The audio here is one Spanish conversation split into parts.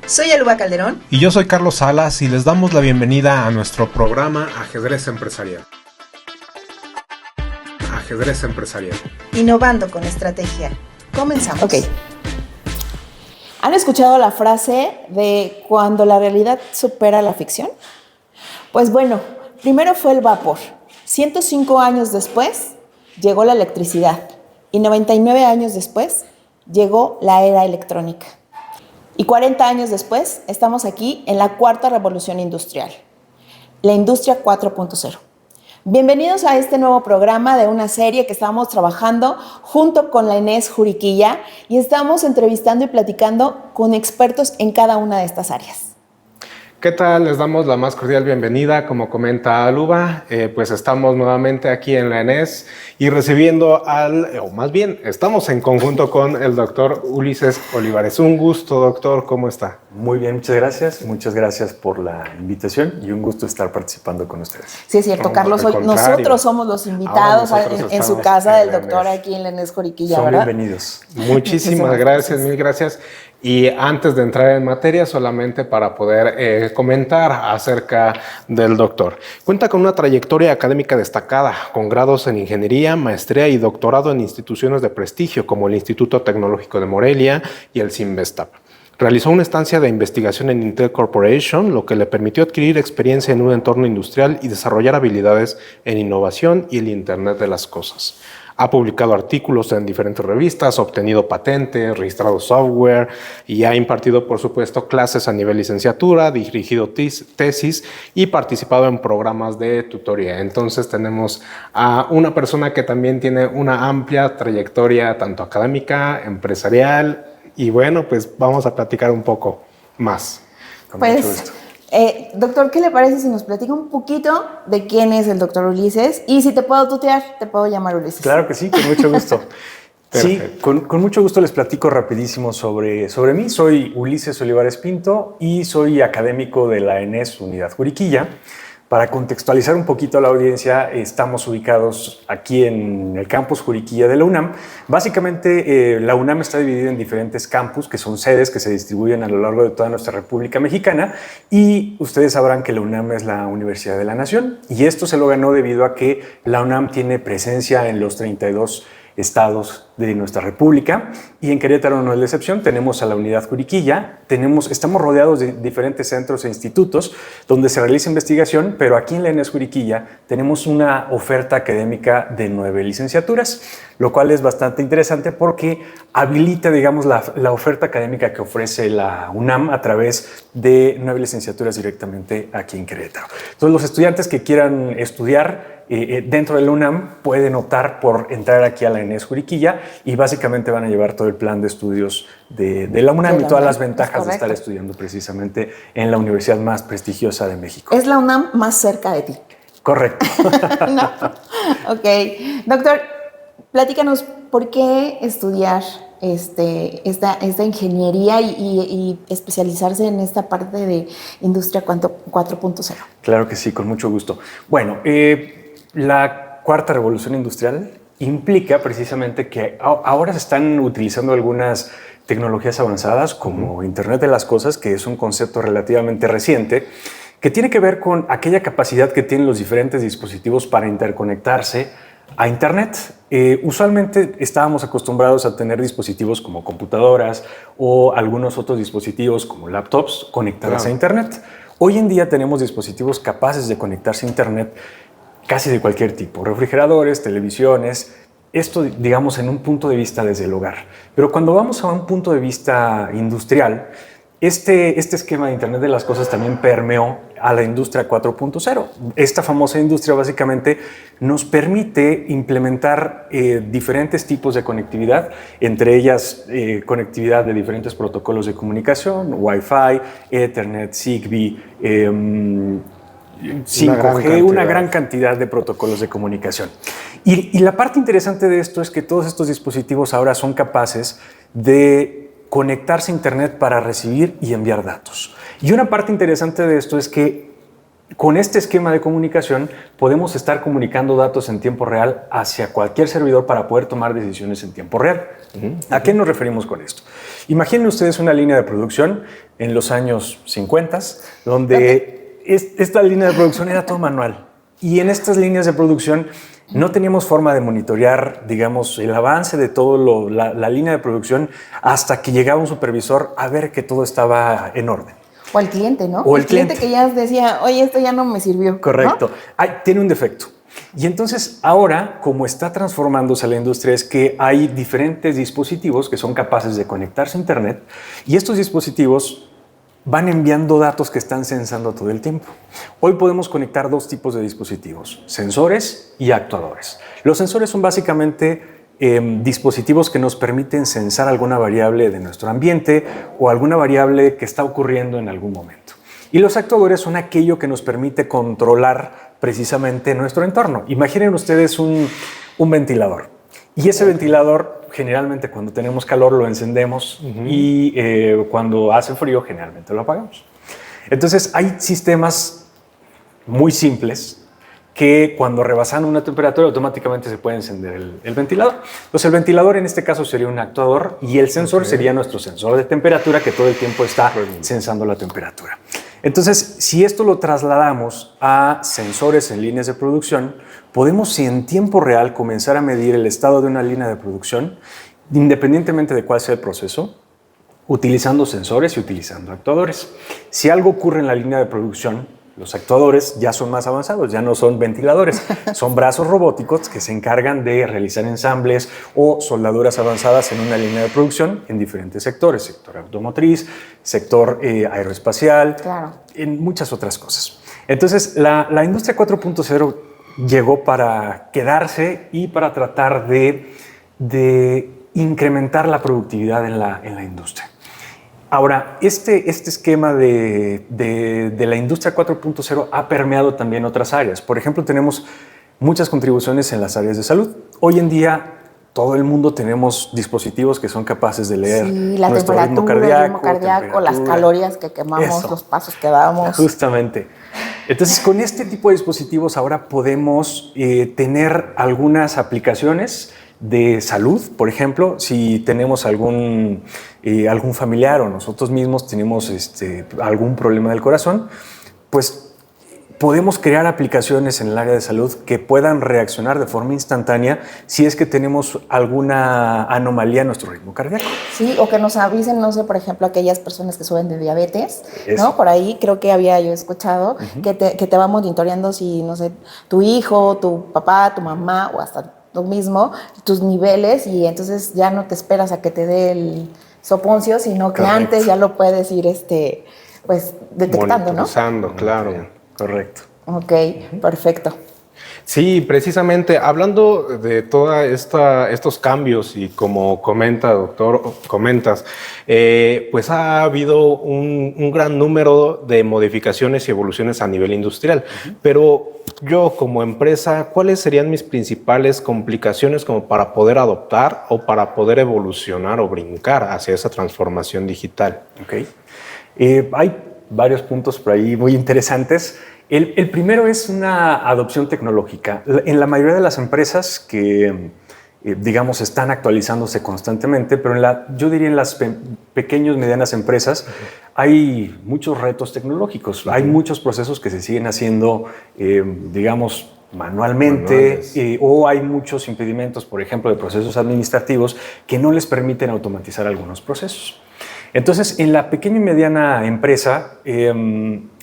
Soy Aluba Calderón. Y yo soy Carlos Salas y les damos la bienvenida a nuestro programa Ajedrez Empresarial. Ajedrez Empresarial. Innovando con estrategia. Comenzamos. Ok. ¿Han escuchado la frase de cuando la realidad supera la ficción? Pues bueno, primero fue el vapor. 105 años después llegó la electricidad. Y 99 años después llegó la era electrónica. Y 40 años después estamos aquí en la cuarta revolución industrial, la industria 4.0. Bienvenidos a este nuevo programa de una serie que estamos trabajando junto con la Inés Juriquilla y estamos entrevistando y platicando con expertos en cada una de estas áreas. ¿Qué tal? Les damos la más cordial bienvenida, como comenta Aluba. Pues estamos nuevamente aquí en la ENES y recibiendo estamos en conjunto con el doctor Ulises Olivares. Un gusto, doctor, ¿cómo está? Muy bien, muchas gracias por la invitación y un gusto estar participando con ustedes. Sí, es cierto, Carlos, hoy nosotros somos los invitados en su casa del doctor aquí en la ENES Juriquilla, Son ¿verdad? bienvenidos. Muchísimas gracias, mil gracias. Y antes de entrar en materia, solamente para poder comentar acerca del doctor. Cuenta con una trayectoria académica destacada, con grados en ingeniería, maestría y doctorado en instituciones de prestigio, como el Instituto Tecnológico de Morelia y el CINVESTAP. Realizó una estancia de investigación en Intel Corporation, lo que le permitió adquirir experiencia en un entorno industrial y desarrollar habilidades en innovación y el Internet de las cosas. Ha publicado artículos en diferentes revistas, obtenido patentes, registrado software y ha impartido, por supuesto, clases a nivel licenciatura, dirigido tesis y participado en programas de tutoría. Entonces tenemos a una persona que también tiene una amplia trayectoria, tanto académica, empresarial, y bueno, pues vamos a platicar un poco más. Con mucho gusto. Doctor, ¿qué le parece si nos platica un poquito de quién es el doctor Ulises? Y si te puedo tutear, te puedo llamar Ulises. Claro que sí, con mucho gusto. Sí, con mucho gusto les platico rapidísimo sobre mí. Soy Ulises Olivares Pinto y soy académico de la ENES Unidad Juriquilla. Para contextualizar un poquito a la audiencia, estamos ubicados aquí en el campus Juriquilla de la UNAM. Básicamente, la UNAM está dividida en diferentes campus, que son sedes que se distribuyen a lo largo de toda nuestra República Mexicana, y ustedes sabrán que la UNAM es la Universidad de la Nación, y esto se lo ganó debido a que la UNAM tiene presencia en los 32 estados de nuestra república, y en Querétaro no es la excepción. Tenemos a la Unidad Juriquilla, estamos rodeados de diferentes centros e institutos donde se realiza investigación, pero aquí en la ENES Juriquilla tenemos una oferta académica de 9 licenciaturas, lo cual es bastante interesante porque habilita, digamos, la oferta académica que ofrece la UNAM a través de 9 licenciaturas directamente aquí en Querétaro. Entonces, los estudiantes que quieran estudiar dentro de la UNAM pueden optar por entrar aquí a la ENES Juriquilla y básicamente van a llevar todo el plan de estudios de la UNAM y todas las ventajas de estar estudiando precisamente en la universidad más prestigiosa de México. Es la UNAM más cerca de ti. Correcto. No. Ok. Doctor, platícanos, ¿por qué estudiar esta ingeniería y especializarse en esta parte de Industria 4.0? Claro que sí, con mucho gusto. Bueno, la cuarta revolución industrial implica precisamente que ahora se están utilizando algunas tecnologías avanzadas como Internet de las Cosas, que es un concepto relativamente reciente, que tiene que ver con aquella capacidad que tienen los diferentes dispositivos para interconectarse a Internet. Usualmente estábamos acostumbrados a tener dispositivos como computadoras o algunos otros dispositivos como laptops conectados a Internet. Hoy en día tenemos dispositivos capaces de conectarse a Internet casi de cualquier tipo, refrigeradores, televisiones, esto digamos en un punto de vista desde el hogar. Pero cuando vamos a un punto de vista industrial, este esquema de Internet de las Cosas también permeó a la industria 4.0. Esta famosa industria básicamente nos permite implementar diferentes tipos de conectividad, entre ellas conectividad de diferentes protocolos de comunicación, Wi-Fi, Ethernet, Zigbee, 5G, una gran cantidad de protocolos de comunicación. Y la parte interesante de esto es que todos estos dispositivos ahora son capaces de conectarse a Internet para recibir y enviar datos. Y una parte interesante de esto es que Con este esquema de comunicación podemos estar comunicando datos en tiempo real hacia cualquier servidor para poder tomar decisiones en tiempo real. ¿A qué nos referimos con esto? Imaginen ustedes una línea de producción en los años 50, donde esta línea de producción era todo manual. Y en estas líneas de producción no teníamos forma de monitorear, digamos, el avance de todo la línea de producción hasta que llegaba un supervisor a ver que todo estaba en orden. O el cliente, ¿no? O el cliente que ya decía, oye, esto ya no me sirvió. Correcto. ¿No? Tiene un defecto. Y entonces ahora, como está transformándose la industria, es que hay diferentes dispositivos que son capaces de conectarse a Internet y estos dispositivos van enviando datos que están censando todo el tiempo. Hoy podemos conectar dos tipos de dispositivos, sensores y actuadores. Los sensores son básicamente dispositivos que nos permiten censar alguna variable de nuestro ambiente o alguna variable que está ocurriendo en algún momento. Y los actuadores son aquello que nos permite controlar precisamente nuestro entorno. Imaginen ustedes un ventilador. Y ese ventilador, generalmente cuando tenemos calor lo encendemos y cuando hace frío generalmente lo apagamos. Entonces hay sistemas muy simples que cuando rebasan una temperatura automáticamente se puede encender el ventilador. Entonces el ventilador en este caso sería un actuador y el sensor sería nuestro sensor de temperatura que todo el tiempo está sensando la temperatura. Entonces, si esto lo trasladamos a sensores en líneas de producción, podemos en tiempo real comenzar a medir el estado de una línea de producción, independientemente de cuál sea el proceso, utilizando sensores y utilizando actuadores. Si algo ocurre en la línea de producción, los actuadores ya son más avanzados, ya no son ventiladores, son brazos robóticos que se encargan de realizar ensambles o soldaduras avanzadas en una línea de producción en diferentes sectores, sector automotriz, sector aeroespacial, claro, en muchas otras cosas. Entonces, la industria 4.0 llegó para quedarse y para tratar de incrementar la productividad en la industria. Ahora, este esquema de la industria 4.0 ha permeado también otras áreas. Por ejemplo, tenemos muchas contribuciones en las áreas de salud. Hoy en día, todo el mundo tenemos dispositivos que son capaces de leer nuestro ritmo cardíaco, las calorías que quemamos, los pasos que damos. Justamente. Entonces, con este tipo de dispositivos ahora podemos tener algunas aplicaciones de salud. Por ejemplo, si tenemos algún familiar o nosotros mismos tenemos algún problema del corazón, pues podemos crear aplicaciones en el área de salud que puedan reaccionar de forma instantánea si es que tenemos alguna anomalía en nuestro ritmo cardíaco. Sí, o que nos avisen, no sé, por ejemplo, aquellas personas que sufren de diabetes, ¿no? Por ahí creo que había yo escuchado que te va monitoreando si, no sé, tu hijo, tu papá, tu mamá o hasta tú mismo, tus niveles, y entonces ya no te esperas a que te dé el soponcio, sino que antes ya lo puedes ir pues detectando, ¿no? Claro. Correcto. Ok, perfecto. Sí, precisamente hablando de todos estos cambios y como comentas, pues ha habido un gran número de modificaciones y evoluciones a nivel industrial. Pero yo como empresa, ¿cuáles serían mis principales complicaciones como para poder adoptar o para poder evolucionar o brincar hacia esa transformación digital? Ok. Hay varios puntos por ahí muy interesantes. El primero es una adopción tecnológica. En la mayoría de las empresas que, digamos, están actualizándose constantemente, pero yo diría en las pequeñas y medianas empresas hay muchos retos tecnológicos. Hay muchos procesos que se siguen haciendo, digamos, manualmente, o hay muchos impedimentos, por ejemplo, de procesos administrativos que no les permiten automatizar algunos procesos. Entonces, en la pequeña y mediana empresa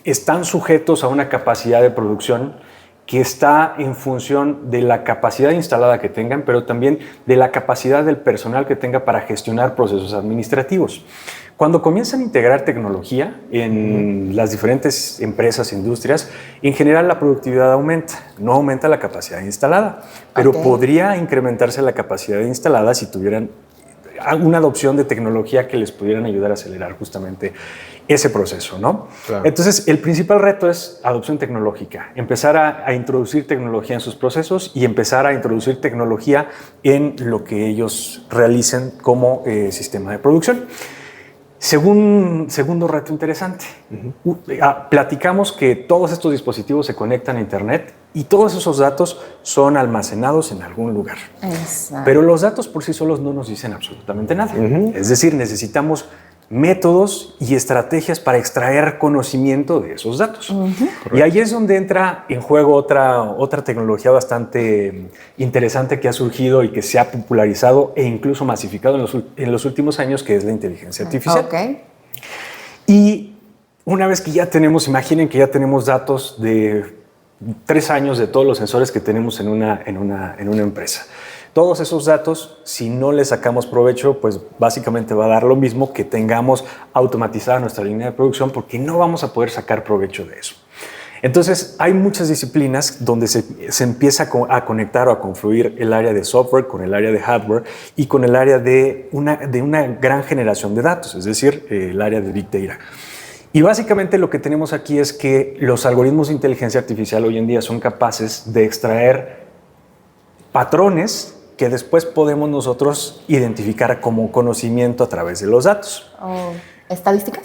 están sujetos a una capacidad de producción que está en función de la capacidad instalada que tengan, pero también de la capacidad del personal que tenga para gestionar procesos administrativos. Cuando comienzan a integrar tecnología en las diferentes empresas e industrias, en general la productividad aumenta, no aumenta la capacidad instalada, pero podría incrementarse la capacidad instalada si tuvieran una adopción de tecnología que les pudieran ayudar a acelerar justamente ese proceso, ¿no? Claro. Entonces, el principal reto es adopción tecnológica, empezar a introducir tecnología en sus procesos y empezar a introducir tecnología en lo que ellos realicen como sistema de producción. Segundo reto interesante. Platicamos que todos estos dispositivos se conectan a Internet y todos esos datos son almacenados en algún lugar. Exacto. Pero los datos por sí solos no nos dicen absolutamente nada. Es decir, necesitamos métodos y estrategias para extraer conocimiento de esos datos. Y ahí es donde entra en juego otra tecnología bastante interesante que ha surgido y que se ha popularizado e incluso masificado en los últimos años, que es la inteligencia artificial. Okay. Y una vez que ya tenemos, imaginen que ya tenemos datos de 3 años de todos los sensores que tenemos en una empresa. Todos esos datos, si no le sacamos provecho, pues básicamente va a dar lo mismo que tengamos automatizada nuestra línea de producción, porque no vamos a poder sacar provecho de eso. Entonces, hay muchas disciplinas donde se empieza a conectar o a confluir el área de software con el área de hardware y con el área de una gran generación de datos, es decir, el área de Big Data. Y básicamente lo que tenemos aquí es que los algoritmos de inteligencia artificial hoy en día son capaces de extraer patrones que después podemos nosotros identificar como conocimiento a través de los datos. ¿Estadísticas?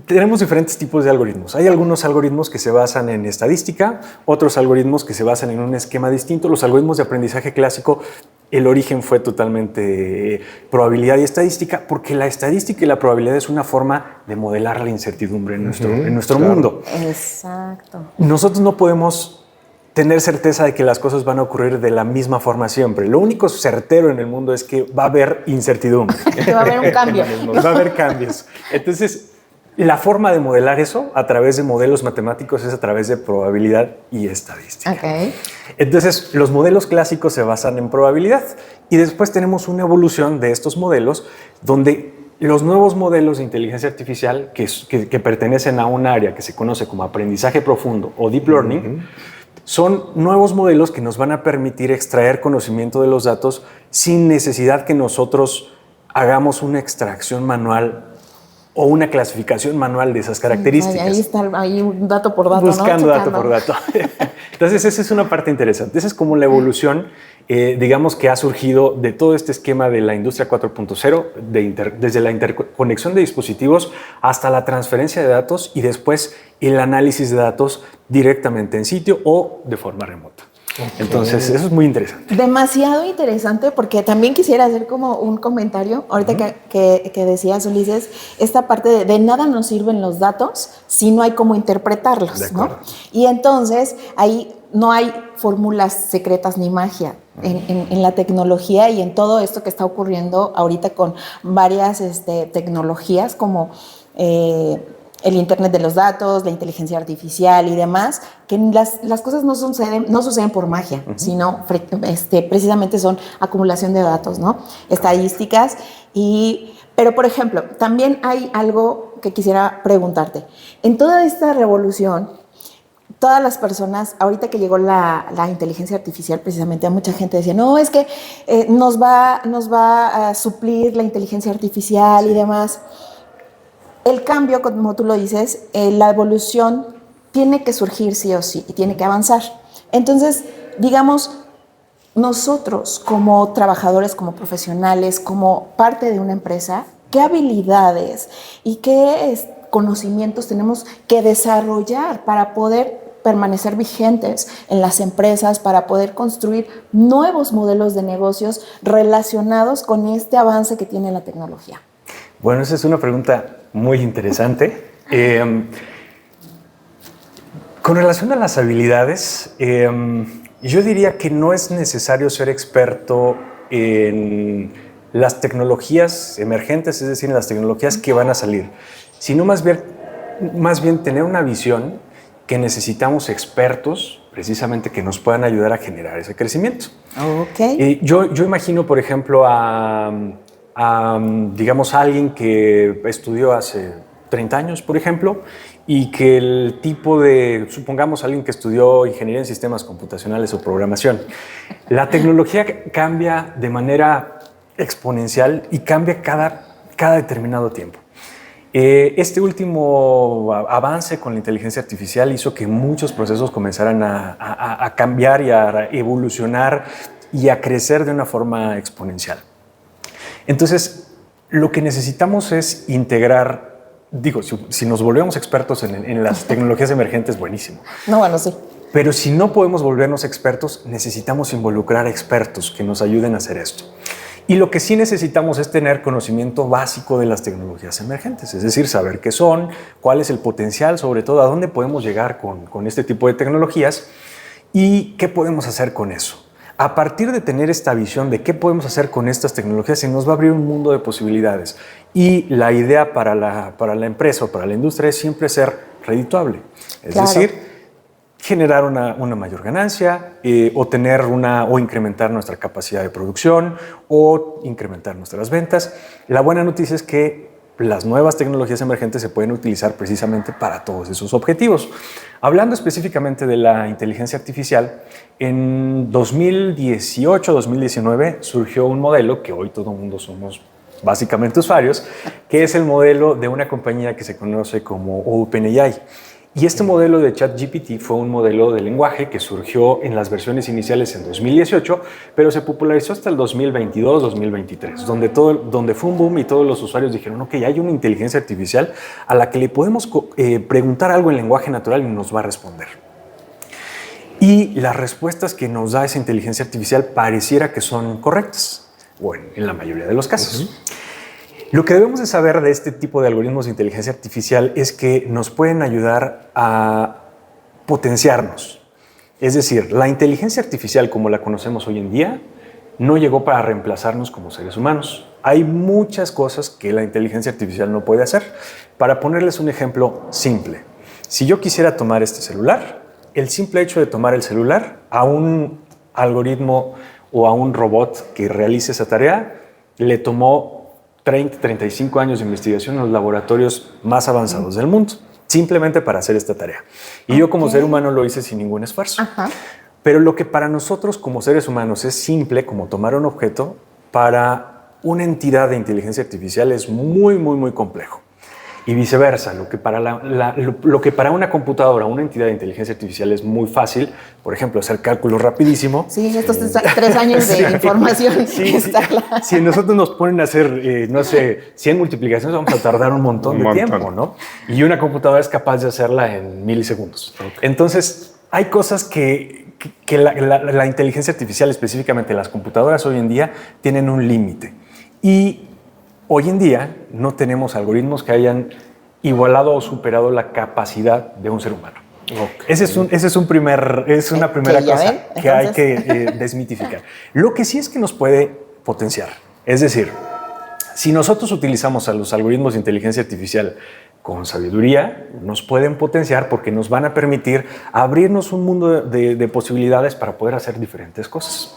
Tenemos diferentes tipos de algoritmos. Hay algunos algoritmos que se basan en estadística, otros algoritmos que se basan en un esquema distinto. Los algoritmos de aprendizaje clásico, el origen fue totalmente probabilidad y estadística, porque la estadística y la probabilidad es una forma de modelar la incertidumbre en nuestro mundo. Exacto. Nosotros no podemos tener certeza de que las cosas van a ocurrir de la misma forma siempre. Lo único certero en el mundo es que va a haber incertidumbre. Que va a haber un cambio. Va a haber cambios. Entonces, la forma de modelar eso a través de modelos matemáticos es a través de probabilidad y estadística. Okay. Entonces, los modelos clásicos se basan en probabilidad y después tenemos una evolución de estos modelos donde los nuevos modelos de inteligencia artificial que pertenecen a un área que se conoce como aprendizaje profundo o deep learning, son nuevos modelos que nos van a permitir extraer conocimiento de los datos sin necesidad que nosotros hagamos una extracción manual o una clasificación manual de esas características. Ahí está, ahí un dato por dato. Buscando ¿no? dato por dato. Entonces, esa es una parte interesante. Esa es como la evolución, digamos, que ha surgido de todo este esquema de la industria 4.0, desde la interconexión de dispositivos hasta la transferencia de datos y después el análisis de datos directamente en sitio o de forma remota. Okay. Entonces, eso es muy interesante. Demasiado interesante, porque también quisiera hacer como un comentario, ahorita que decías, Ulises, esta parte de nada nos sirven los datos si no hay cómo interpretarlos, ¿no? Y entonces ahí no hay fórmulas secretas ni magia en la tecnología y en todo esto que está ocurriendo ahorita con varias tecnologías como el Internet de los datos, la inteligencia artificial y demás, que las cosas no suceden por magia, sino precisamente son acumulación de datos, ¿no? Estadísticas. Pero, por ejemplo, también hay algo que quisiera preguntarte. En toda esta revolución, todas las personas, ahorita que llegó la inteligencia artificial, precisamente a mucha gente decía, no, es que nos va a suplir la inteligencia artificial y demás. El cambio, como tú lo dices, la evolución tiene que surgir sí o sí y tiene que avanzar. Entonces, digamos, nosotros como trabajadores, como profesionales, como parte de una empresa, ¿qué habilidades y qué conocimientos tenemos que desarrollar para poder permanecer vigentes en las empresas, para poder construir nuevos modelos de negocios relacionados con este avance que tiene la tecnología? Bueno, esa es una pregunta muy interesante. Con relación a las habilidades, yo diría que no es necesario ser experto en las tecnologías emergentes, es decir, en las tecnologías que van a salir, sino más bien tener una visión que necesitamos expertos precisamente que nos puedan ayudar a generar ese crecimiento. Okay. Yo imagino, por ejemplo, digamos, a alguien que estudió hace 30 años, por ejemplo, y que el tipo de, supongamos, alguien que estudió ingeniería en sistemas computacionales o programación. La tecnología cambia de manera exponencial y cambia cada determinado tiempo. Este último avance con la inteligencia artificial hizo que muchos procesos comenzaran a cambiar y a evolucionar y a crecer de una forma exponencial. Entonces, lo que necesitamos es integrar, digo, si nos volvemos expertos en las tecnologías emergentes, buenísimo. No, bueno, sí. Pero si no podemos volvernos expertos, necesitamos involucrar expertos que nos ayuden a hacer esto. Y lo que sí necesitamos es tener conocimiento básico de las tecnologías emergentes, es decir, saber qué son, cuál es el potencial, sobre todo a dónde podemos llegar con este tipo de tecnologías y qué podemos hacer con eso. A partir de tener esta visión de qué podemos hacer con estas tecnologías, se nos va a abrir un mundo de posibilidades. Y la idea para la empresa o para la industria es siempre ser redituable. Es decir, generar una mayor ganancia o incrementar nuestra capacidad de producción o incrementar nuestras ventas. La buena noticia es que las nuevas tecnologías emergentes se pueden utilizar precisamente para todos esos objetivos. Hablando específicamente de la inteligencia artificial, en 2018-2019 surgió un modelo que hoy todo el mundo somos básicamente usuarios, que es el modelo de una compañía que se conoce como OpenAI. Y este modelo de ChatGPT fue un modelo de lenguaje que surgió en las versiones iniciales en 2018, pero se popularizó hasta el 2022-2023, donde fue un boom y todos los usuarios dijeron, ok, hay una inteligencia artificial a la que le podemos preguntar algo en lenguaje natural y nos va a responder. Y las respuestas que nos da esa inteligencia artificial pareciera que son correctas, bueno, en la mayoría de los casos. Lo que debemos de saber de este tipo de algoritmos de inteligencia artificial es que nos pueden ayudar a potenciarnos. Es decir, la inteligencia artificial como la conocemos hoy en día no llegó para reemplazarnos como seres humanos. Hay muchas cosas que la inteligencia artificial no puede hacer. Para ponerles un ejemplo simple, si yo quisiera tomar este celular, el simple hecho de tomar el celular a un algoritmo o a un robot que realice esa tarea le tomó 30-35 años de investigación en los laboratorios más avanzados del mundo, simplemente para hacer esta tarea. Y yo como ser humano lo hice sin ningún esfuerzo. Pero lo que para nosotros como seres humanos es simple, como tomar un objeto, para una entidad de inteligencia artificial es muy, muy, muy complejo. Y viceversa, lo que para una computadora, una entidad de inteligencia artificial es muy fácil, por ejemplo, hacer cálculos rapidísimo. Sí, estos 3 años de información. Si nosotros nos ponen a hacer, 100 multiplicaciones, vamos a tardar un montón de tiempo, ¿no? Y una computadora es capaz de hacerla en milisegundos. Entonces, hay cosas que la inteligencia artificial, específicamente las computadoras hoy en día, tienen un límite. Y hoy en día no tenemos algoritmos que hayan igualado o superado la capacidad de un ser humano. Esa es una primera cosa que hay que desmitificar. Lo que sí es que nos puede potenciar. Es decir, si nosotros utilizamos a los algoritmos de inteligencia artificial con sabiduría, nos pueden potenciar porque nos van a permitir abrirnos un mundo de posibilidades para poder hacer diferentes cosas.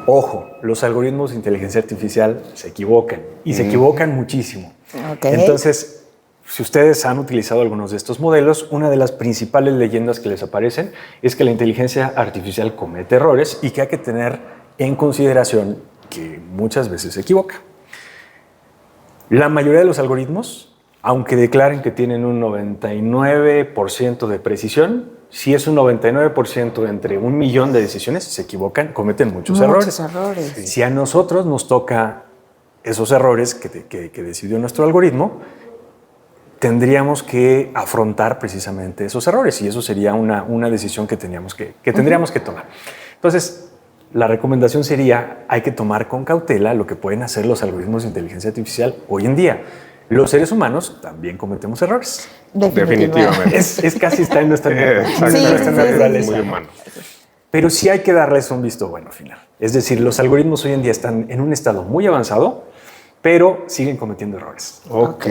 Ojo, los algoritmos de inteligencia artificial se equivocan y se equivocan muchísimo. Entonces, si ustedes han utilizado algunos de estos modelos, una de las principales leyendas que les aparecen es que la inteligencia artificial comete errores y que hay que tener en consideración que muchas veces se equivoca. La mayoría de los algoritmos, aunque declaren que tienen un 99% de precisión, si es un 99% entre 1 millón de decisiones, se equivocan, cometen muchos errores. Si a nosotros nos toca esos errores que decidió nuestro algoritmo, tendríamos que afrontar precisamente esos errores y eso sería una decisión que tendríamos que tomar. Entonces, la recomendación sería, hay que tomar con cautela lo que pueden hacer los algoritmos de inteligencia artificial hoy en día. Los seres humanos también cometemos errores. Definitivamente. Es casi está en nuestra naturaleza. Muy humano. Pero sí hay que darles un visto bueno final. Es decir, los algoritmos hoy en día están en un estado muy avanzado, pero siguen cometiendo errores. Ok.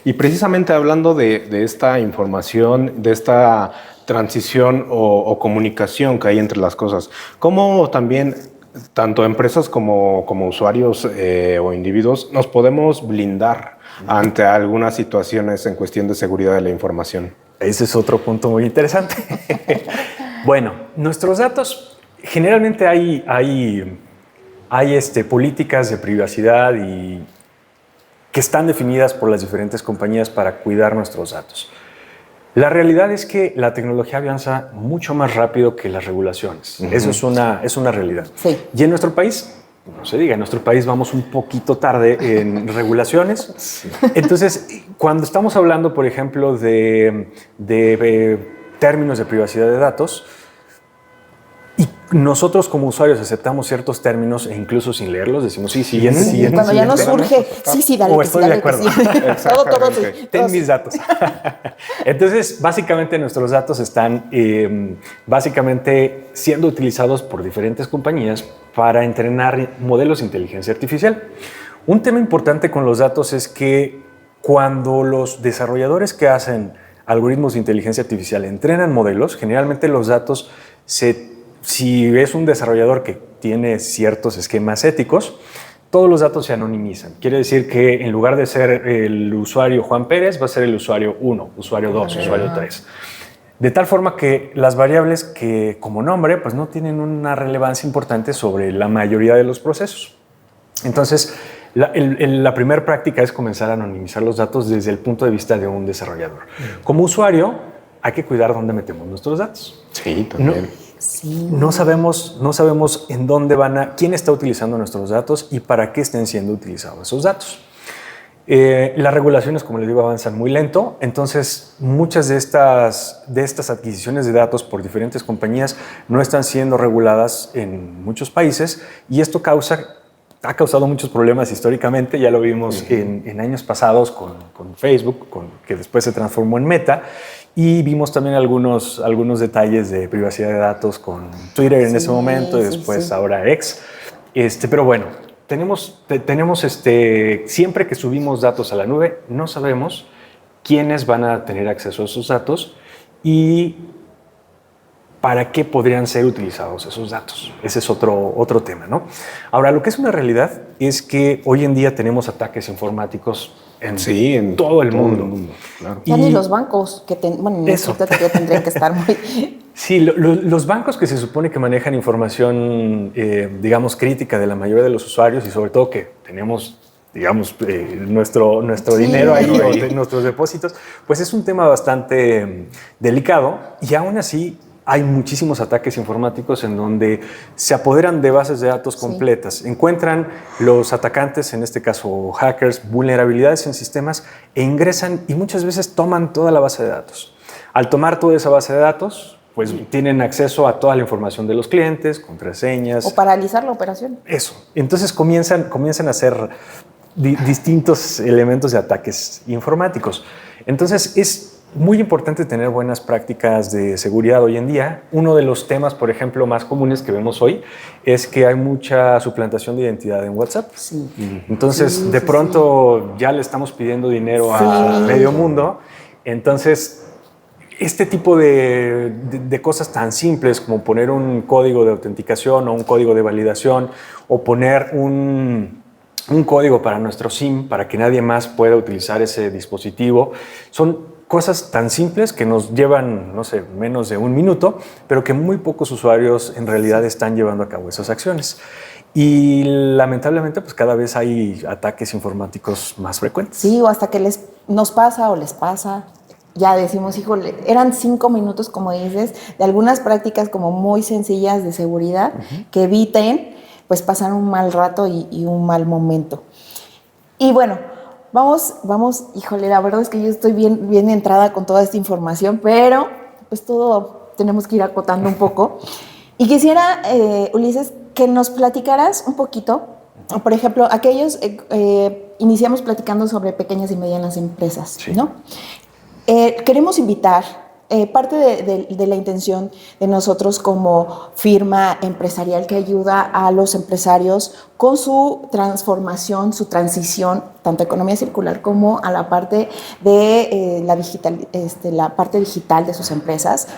Y precisamente hablando de esta información, de esta transición o comunicación que hay entre las cosas, ¿cómo también tanto empresas como usuarios o individuos nos podemos blindar ante algunas situaciones en cuestión de seguridad de la información? Ese es otro punto muy interesante. Bueno, nuestros datos, generalmente hay políticas de privacidad y que están definidas por las diferentes compañías para cuidar nuestros datos. La realidad es que la tecnología avanza mucho más rápido que las regulaciones. Eso es una realidad. Sí. Y en nuestro país no se diga, en nuestro país vamos un poquito tarde en regulaciones. Sí. Entonces, cuando estamos hablando, por ejemplo, de términos de privacidad de datos, y nosotros como usuarios aceptamos ciertos términos e incluso sin leerlos decimos sí, siguiente, siguiente. Cuando ya nos surge, sí, dale. O estoy de acuerdo. Todo, Ten mis datos. Entonces, básicamente nuestros datos están básicamente siendo utilizados por diferentes compañías para entrenar modelos de inteligencia artificial. Un tema importante con los datos es que cuando los desarrolladores que hacen algoritmos de inteligencia artificial entrenan modelos, generalmente los datos si es un desarrollador que tiene ciertos esquemas éticos, todos los datos se anonimizan. Quiere decir que en lugar de ser el usuario Juan Pérez, va a ser el usuario 1, usuario 2, usuario 3. De tal forma que las variables que como nombre pues no tienen una relevancia importante sobre la mayoría de los procesos. Entonces, la primera práctica es comenzar a anonimizar los datos desde el punto de vista de un desarrollador. Como usuario, hay que cuidar dónde metemos nuestros datos. Sí, también. No sabemos en dónde quién está utilizando nuestros datos y para qué estén siendo utilizados esos datos. Las regulaciones, como les digo, avanzan muy lento, entonces muchas de estas adquisiciones de datos por diferentes compañías no están siendo reguladas en muchos países y esto ha causado muchos problemas históricamente. Ya lo vimos en años pasados con Facebook, que después se transformó en Meta. Y vimos también algunos detalles de privacidad de datos con Twitter en ese momento y después ahora X. Pero bueno, tenemos siempre que subimos datos a la nube, no sabemos quiénes van a tener acceso a esos datos y para qué podrían ser utilizados esos datos. Ese es otro tema, ¿no? Ahora, lo que es una realidad es que hoy en día tenemos ataques informáticos en todo el mundo. Claro. Ya ni los bancos, que tendrían que estar muy... Sí, los bancos que se supone que manejan información, digamos, crítica de la mayoría de los usuarios y sobre todo que tenemos, digamos, nuestro dinero ahí, o nuestros depósitos, pues es un tema bastante delicado y aún así hay muchísimos ataques informáticos en donde se apoderan de bases de datos completas. Encuentran los atacantes, en este caso hackers, vulnerabilidades en sistemas e ingresan y muchas veces toman toda la base de datos. Al tomar toda esa base de datos, pues tienen acceso a toda la información de los clientes, contraseñas. O paralizar la operación. Eso. Entonces comienzan a hacer distintos elementos de ataques informáticos. Entonces es muy importante tener buenas prácticas de seguridad hoy en día. Uno de los temas, por ejemplo, más comunes que vemos hoy es que hay mucha suplantación de identidad en WhatsApp. Sí. Entonces, de pronto ya le estamos pidiendo dinero a medio mundo. Entonces, este tipo de cosas tan simples como poner un código de autenticación o un código de validación o poner un código para nuestro SIM para que nadie más pueda utilizar ese dispositivo, son cosas tan simples que nos llevan, no sé, menos de un minuto, pero que muy pocos usuarios en realidad están llevando a cabo esas acciones. Y lamentablemente, pues cada vez hay ataques informáticos más frecuentes. Sí, o hasta que nos pasa o les pasa. Ya decimos, híjole, eran 5 minutos, como dices, de algunas prácticas como muy sencillas de seguridad que eviten, pues pasar un mal rato y un mal momento. Y bueno, Vamos, híjole, la verdad es que yo estoy bien entrada con toda esta información, pero pues todo tenemos que ir acotando un poco. Y quisiera, Ulises, que nos platicaras un poquito, por ejemplo, iniciamos platicando sobre pequeñas y medianas empresas, sí, ¿no? Queremos invitar, parte de la intención de nosotros como firma empresarial que ayuda a los empresarios con su transformación, su transición, tanto a economía circular como a la parte de la parte digital de sus empresas,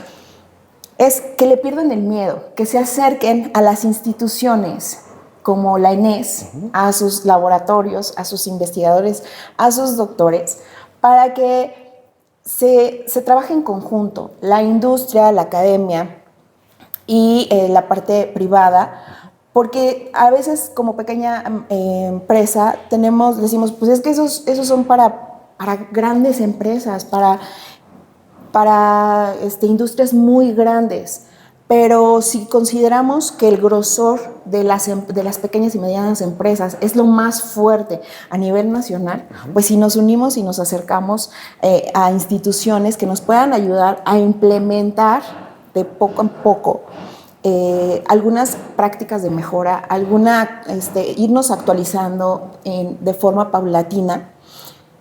es que le pierdan el miedo, que se acerquen a las instituciones como la ENES, a sus laboratorios, a sus investigadores, a sus doctores, para que se trabaja en conjunto, la industria, la academia y la parte privada, porque a veces como pequeña empresa decimos, pues es que esos son para grandes empresas, para industrias muy grandes, Pero si consideramos que el grosor de las pequeñas y medianas empresas es lo más fuerte a nivel nacional, pues si nos unimos y nos acercamos a instituciones que nos puedan ayudar a implementar de poco en poco algunas prácticas de mejora, irnos actualizando de forma paulatina,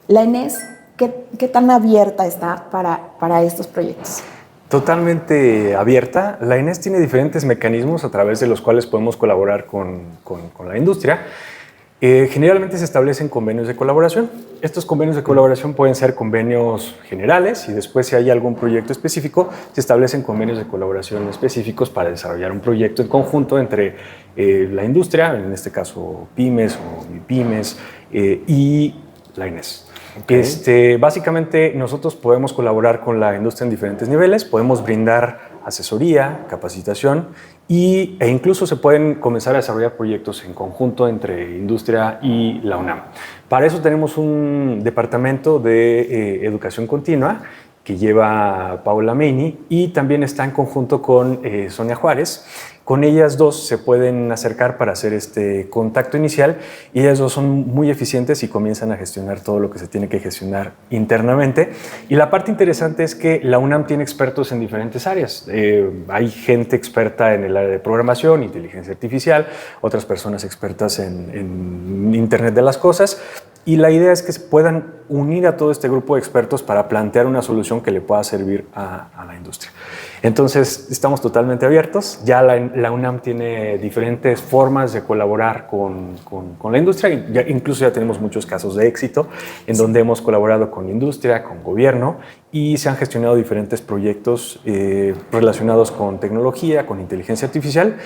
la ENES, ¿qué tan abierta está para estos proyectos? Totalmente abierta. La ENES tiene diferentes mecanismos a través de los cuales podemos colaborar con la industria. Generalmente se establecen convenios de colaboración. Estos convenios de colaboración pueden ser convenios generales y después, si hay algún proyecto específico, se establecen convenios de colaboración específicos para desarrollar un proyecto en conjunto entre la industria, en este caso pymes o MIPYMES, y la ENES. Okay. Básicamente nosotros podemos colaborar con la industria en diferentes niveles, podemos brindar asesoría, capacitación e incluso se pueden comenzar a desarrollar proyectos en conjunto entre industria y la UNAM. Para eso tenemos un departamento de educación continua que lleva Paula Meini y también está en conjunto con Sonia Juárez. Con ellas dos se pueden acercar para hacer este contacto inicial y ellas dos son muy eficientes y comienzan a gestionar todo lo que se tiene que gestionar internamente. Y la parte interesante es que la UNAM tiene expertos en diferentes áreas. Hay gente experta en el área de programación, inteligencia artificial, otras personas expertas en Internet de las cosas. Y la idea es que se puedan unir a todo este grupo de expertos para plantear una solución que le pueda servir a la industria. Entonces, estamos totalmente abiertos. Ya la UNAM tiene diferentes formas de colaborar con la industria. Incluso ya tenemos muchos casos de éxito en donde hemos colaborado con industria, con gobierno y se han gestionado diferentes proyectos relacionados con tecnología, con inteligencia artificial,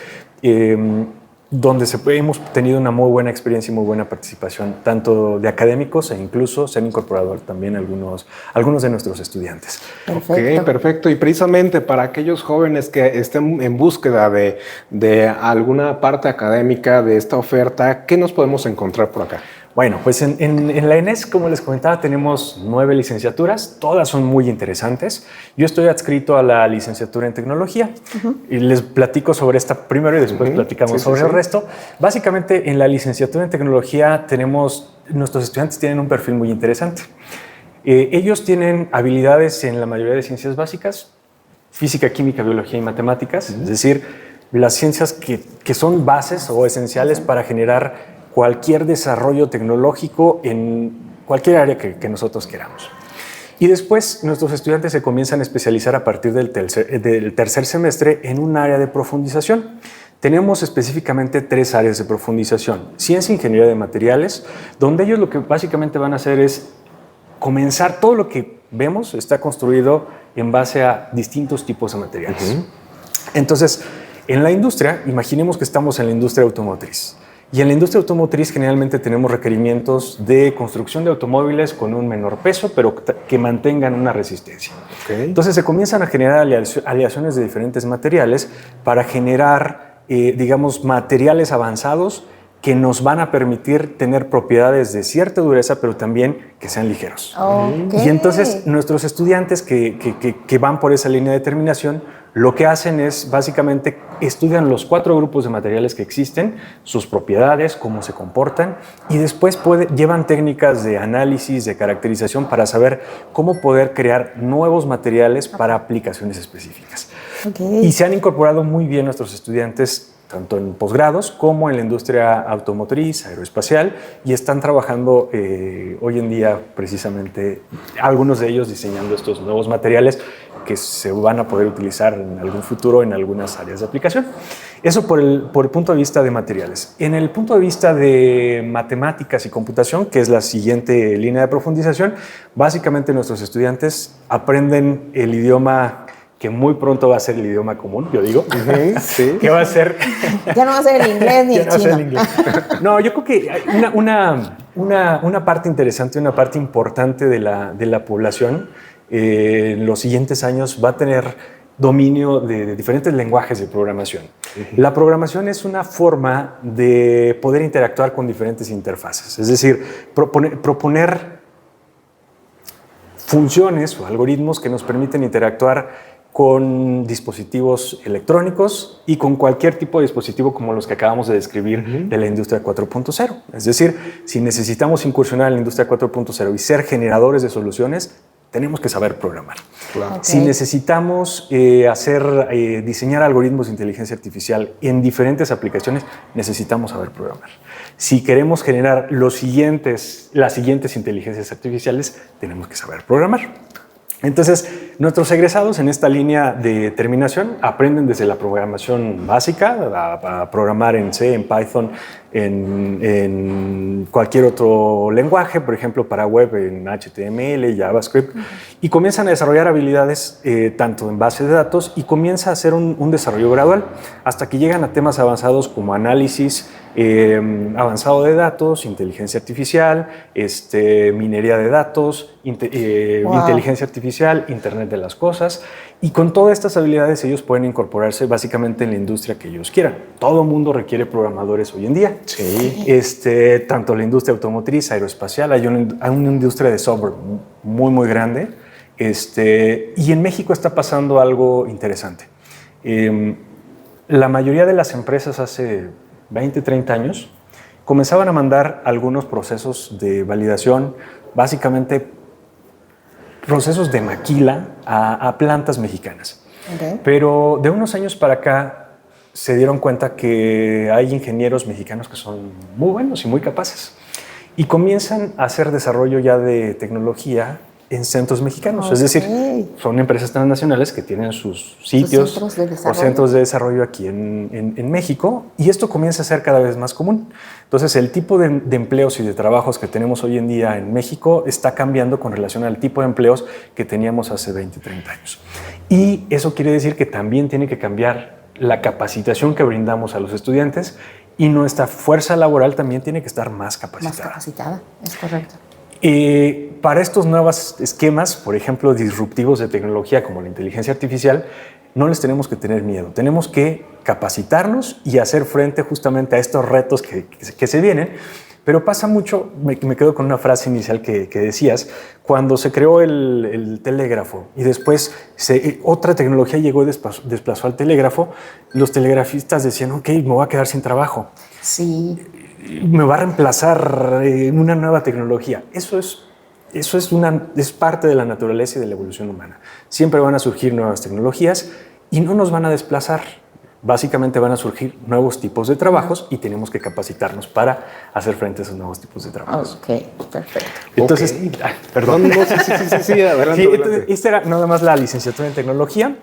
donde hemos tenido una muy buena experiencia y muy buena participación, tanto de académicos e incluso se han incorporado también algunos de nuestros estudiantes. Perfecto. Ok, perfecto. Y precisamente para aquellos jóvenes que estén en búsqueda de alguna parte académica de esta oferta, ¿qué nos podemos encontrar por acá? Bueno, pues en la ENES, como les comentaba, tenemos 9 licenciaturas, todas son muy interesantes. Yo estoy adscrito a la licenciatura en tecnología y les platico sobre esta primero y después platicamos sobre el resto. Básicamente, en la licenciatura en tecnología nuestros estudiantes tienen un perfil muy interesante. Ellos tienen habilidades en la mayoría de ciencias básicas, física, química, biología y matemáticas, es decir, las ciencias que son bases o esenciales para generar cualquier desarrollo tecnológico en cualquier área que nosotros queramos. Y después nuestros estudiantes se comienzan a especializar a partir del tercer semestre en un área de profundización. Tenemos específicamente 3 áreas de profundización. Ciencia e ingeniería de materiales, donde ellos lo que básicamente van a hacer es comenzar, todo lo que vemos está construido en base a distintos tipos de materiales. Entonces, en la industria, imaginemos que estamos en la industria automotriz. Y en la industria automotriz generalmente tenemos requerimientos de construcción de automóviles con un menor peso, pero que mantengan una resistencia. Entonces se comienzan a generar aleaciones de diferentes materiales para generar, digamos, materiales avanzados que nos van a permitir tener propiedades de cierta dureza, pero también que sean ligeros. Y entonces nuestros estudiantes que van por esa línea de determinación, lo que hacen es básicamente estudian los 4 grupos de materiales que existen, sus propiedades, cómo se comportan, y después llevan técnicas de análisis, de caracterización para saber cómo poder crear nuevos materiales para aplicaciones específicas. Y se han incorporado muy bien nuestros estudiantes tanto en posgrados como en la industria automotriz, aeroespacial, y están trabajando hoy en día precisamente algunos de ellos diseñando estos nuevos materiales que se van a poder utilizar en algún futuro en algunas áreas de aplicación. Eso por el punto de vista de materiales. En el punto de vista de matemáticas y computación, que es la siguiente línea de profundización, básicamente nuestros estudiantes aprenden el idioma que muy pronto va a ser el idioma común, yo digo, que va a ser... Ya no va a ser el inglés ni el chino. No, yo creo que una parte interesante, una parte importante de la población en los siguientes años va a tener dominio de diferentes lenguajes de programación. La programación es una forma de poder interactuar con diferentes interfaces, es decir, proponer funciones o algoritmos que nos permiten interactuar con dispositivos electrónicos y con cualquier tipo de dispositivo como los que acabamos de describir de la industria 4.0. Es decir, si necesitamos incursionar en la industria 4.0 y ser generadores de soluciones, tenemos que saber programar. Claro. Si necesitamos diseñar algoritmos de inteligencia artificial en diferentes aplicaciones, necesitamos saber programar. Si queremos generar las siguientes inteligencias artificiales, tenemos que saber programar. Entonces, nuestros egresados en esta línea de terminación aprenden desde la programación básica, a programar en C, en Python, en cualquier otro lenguaje, por ejemplo, para web en HTML, JavaScript, y comienzan a desarrollar habilidades tanto en base de datos y comienza a hacer un desarrollo gradual hasta que llegan a temas avanzados como análisis avanzado de datos, inteligencia artificial, minería de datos, inteligencia artificial, Internet de las cosas, y con todas estas habilidades ellos pueden incorporarse básicamente en la industria que ellos quieran. Todo mundo requiere programadores hoy en día. Sí. Tanto la industria automotriz, aeroespacial, hay una industria de software muy, muy grande. Y en México está pasando algo interesante. La mayoría de las empresas hace 20, 30 años comenzaban a mandar algunos procesos de validación, básicamente procesos de maquila a plantas mexicanas. Okay. Pero de unos años para acá se dieron cuenta que hay ingenieros mexicanos que son muy buenos y muy capaces y comienzan a hacer desarrollo ya de tecnología en centros mexicanos. Okay. Es decir, son empresas transnacionales que tienen sus sitios o centros de desarrollo aquí en México, y esto comienza a ser cada vez más común. Entonces, el tipo de empleos y de trabajos que tenemos hoy en día en México está cambiando con relación al tipo de empleos que teníamos hace 20, 30 años. Y eso quiere decir que también tiene que cambiar la capacitación que brindamos a los estudiantes, y nuestra fuerza laboral también tiene que estar más capacitada. Más capacitada, es correcto. Para estos nuevos esquemas, por ejemplo, disruptivos de tecnología como la inteligencia artificial, no les tenemos que tener miedo. Tenemos que capacitarnos y hacer frente justamente a estos retos que se vienen. Pero pasa mucho, me quedo con una frase inicial que decías, cuando se creó el telégrafo y después otra tecnología llegó y desplazó al telégrafo, los telegrafistas decían, ok, me voy a quedar sin trabajo. Sí. Me va a reemplazar una nueva tecnología. Eso es parte de la naturaleza y de la evolución humana. Siempre van a surgir nuevas tecnologías y no nos van a desplazar. Básicamente van a surgir nuevos tipos de trabajos y tenemos que capacitarnos para hacer frente a esos nuevos tipos de trabajos. Ok, perfecto. Entonces, perdón. No, sí, adelante. Entonces, esta era nada más la licenciatura en tecnología.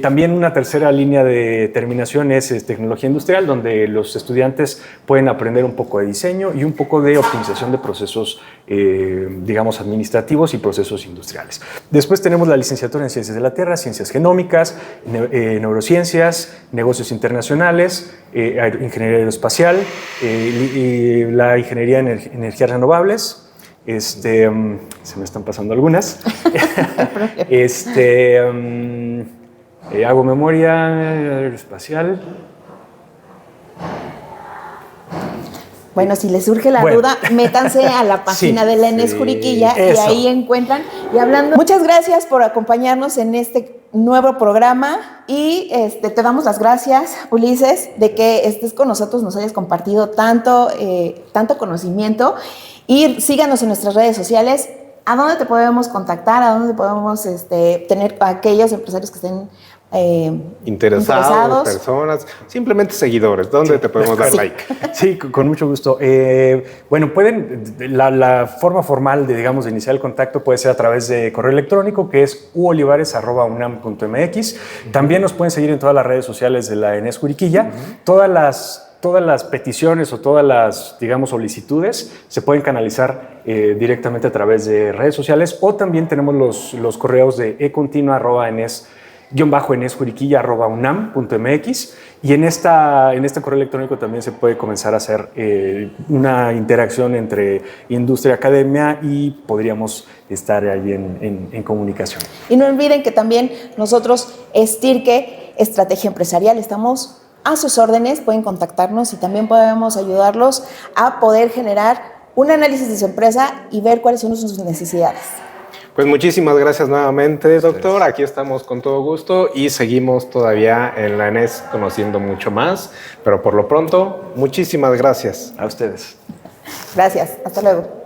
También una tercera línea de terminación es tecnología industrial, donde los estudiantes pueden aprender un poco de diseño y un poco de optimización de procesos, digamos, administrativos y procesos industriales. Después tenemos la licenciatura en ciencias de la tierra, ciencias genómicas, neurociencias, negocios internacionales, ingeniería aeroespacial, la ingeniería en energías renovables. Se me están pasando algunas. Hago memoria aeroespacial. Bueno, si les surge la duda, métanse a la página de la ENES Juriquilla y ahí encuentran. Y hablando, muchas gracias por acompañarnos en este nuevo programa y te damos las gracias, Ulises, de que estés con nosotros, nos hayas compartido tanto conocimiento, y síganos en nuestras redes sociales. ¿A dónde te podemos contactar? ¿A dónde podemos tener a aquellos empresarios que estén interesados, personas, simplemente seguidores? ¿Dónde te podemos dar like? Sí, con mucho gusto. Bueno, la forma formal de iniciar el contacto puede ser a través de correo electrónico, que es uolivares@unam.mx. También nos pueden seguir en todas las redes sociales de la ENES Juriquilla. Todas las peticiones o todas las, solicitudes se pueden canalizar directamente a través de redes sociales, o también tenemos los correos de econtinua@enesjuriquilla.unam.mx, y en este correo electrónico también se puede comenzar a hacer una interacción entre industria y academia, y podríamos estar ahí en comunicación. Y no olviden que también nosotros, Estirke Estrategia Empresarial, estamos a sus órdenes, pueden contactarnos y también podemos ayudarlos a poder generar un análisis de su empresa y ver cuáles son sus necesidades. Pues muchísimas gracias nuevamente, doctor. Aquí estamos con todo gusto y seguimos todavía en la ENES conociendo mucho más, pero por lo pronto, muchísimas gracias. A ustedes. Gracias, hasta luego.